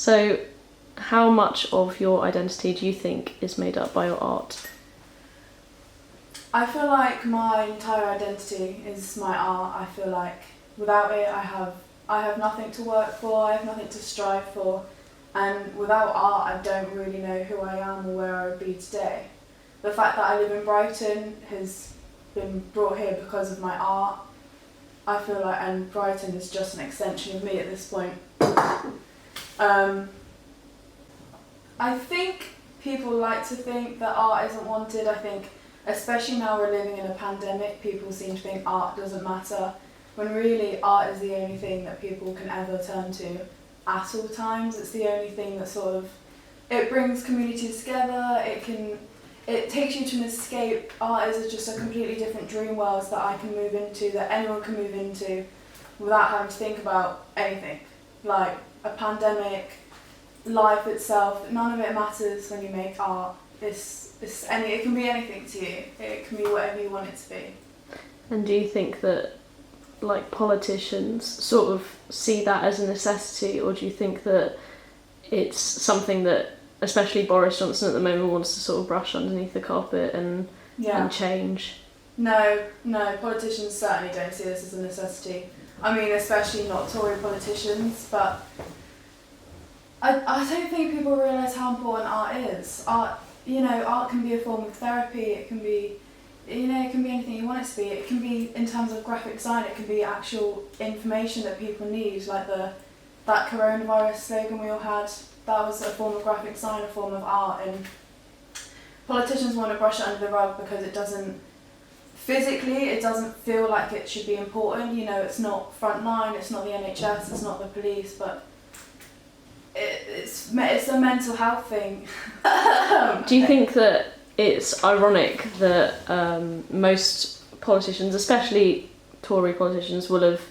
So how much of your identity do you think is made up by your art? I feel like my entire identity is my art. I feel like without it I have nothing to work for, I have nothing to strive for, and without art I don't really know who I am or where I would be today. The fact that I live in Brighton has been brought here because of my art. I feel like, and Brighton is just an extension of me at this point. I think people like to think that art isn't wanted. I think, especially now we're living in a pandemic, people seem to think art doesn't matter, when really art is the only thing that people can ever turn to at all times. It's the only thing that sort of, it brings communities together, it takes you to an escape. Art is just a completely different dream world that I can move into, that anyone can move into without having to think about anything. Like a pandemic, life itself, none of it matters when you make art. It can be anything to you. It can be whatever you want it to be. And do you think that like politicians sort of see that as a necessity, or do you think that it's something that especially Boris Johnson at the moment wants to sort of brush underneath the carpet and change? No, politicians certainly don't see this as a necessity. I mean, especially not Tory politicians, but I don't think people realise how important art is. Art can be a form of therapy, it can be anything you want it to be. It can be, in terms of graphic design, it can be actual information that people need, like that coronavirus slogan we all had. That was a form of graphic design, a form of art, and politicians want to brush it under the rug because it doesn't feel like it should be important. It's not frontline, it's not the NHS, it's not the police, but it's a mental health thing. Do you think that it's ironic that most politicians, especially Tory politicians, will have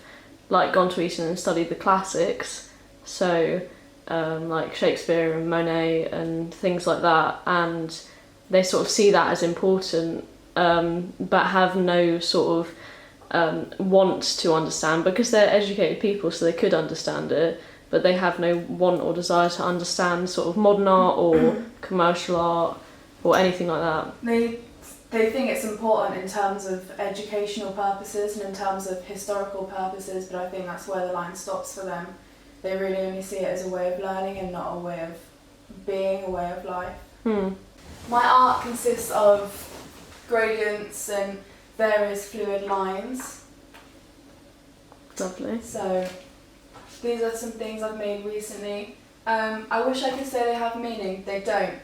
like gone to Eton and studied the classics, so like Shakespeare and Monet and things like that, and they sort of see that as important, but have no sort of want to understand, because they're educated people, so they could understand it, but they have no want or desire to understand sort of modern art or commercial art or anything like that. They think it's important in terms of educational purposes and in terms of historical purposes, but I think that's where the line stops for them. They really only see it as a way of learning and not a way of being, a way of life. My art consists of gradients and various fluid lines. Lovely. So these are some things I've made recently. I wish I could say they have meaning, they don't.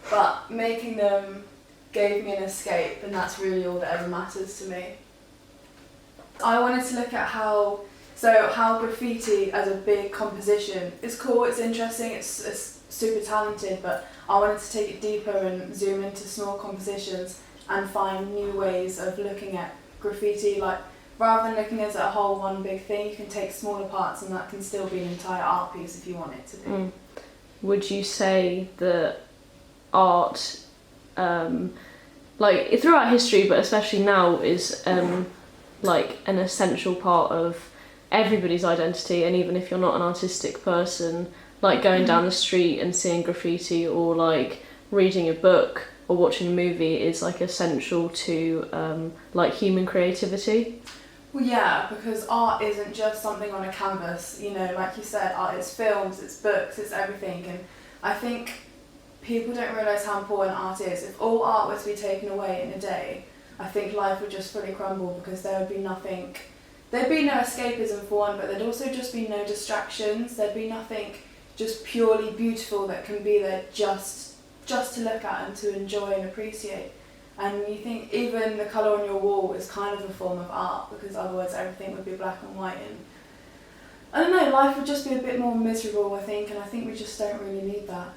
But making them gave me an escape, and that's really all that ever matters to me. I wanted to look at how graffiti as a big composition is cool, it's interesting, it's super talented, but I wanted to take it deeper and zoom into small compositions and find new ways of looking at graffiti. Like, rather than looking at it a whole one big thing, you can take smaller parts and that can still be an entire art piece if you want it to be. Would you say that art, like throughout history, but especially now, is like an essential part of everybody's identity? And even if you're not an artistic person, like going down the street and seeing graffiti, or like reading a book or watching a movie is like essential to like human creativity? Well, yeah, because art isn't just something on a canvas, like you said, art is films, it's books, it's everything, and I think people don't realise how important art is. If all art was to be taken away in a day, I think life would just fully crumble, because there'd be no escapism for one, but there'd also just be no distractions. There'd be nothing just purely beautiful that can be there just to look at and to enjoy and appreciate. And you think even the colour on your wall is kind of a form of art, because otherwise everything would be black and white, and I don't know, life would just be a bit more miserable, I think, and I think we just don't really need that.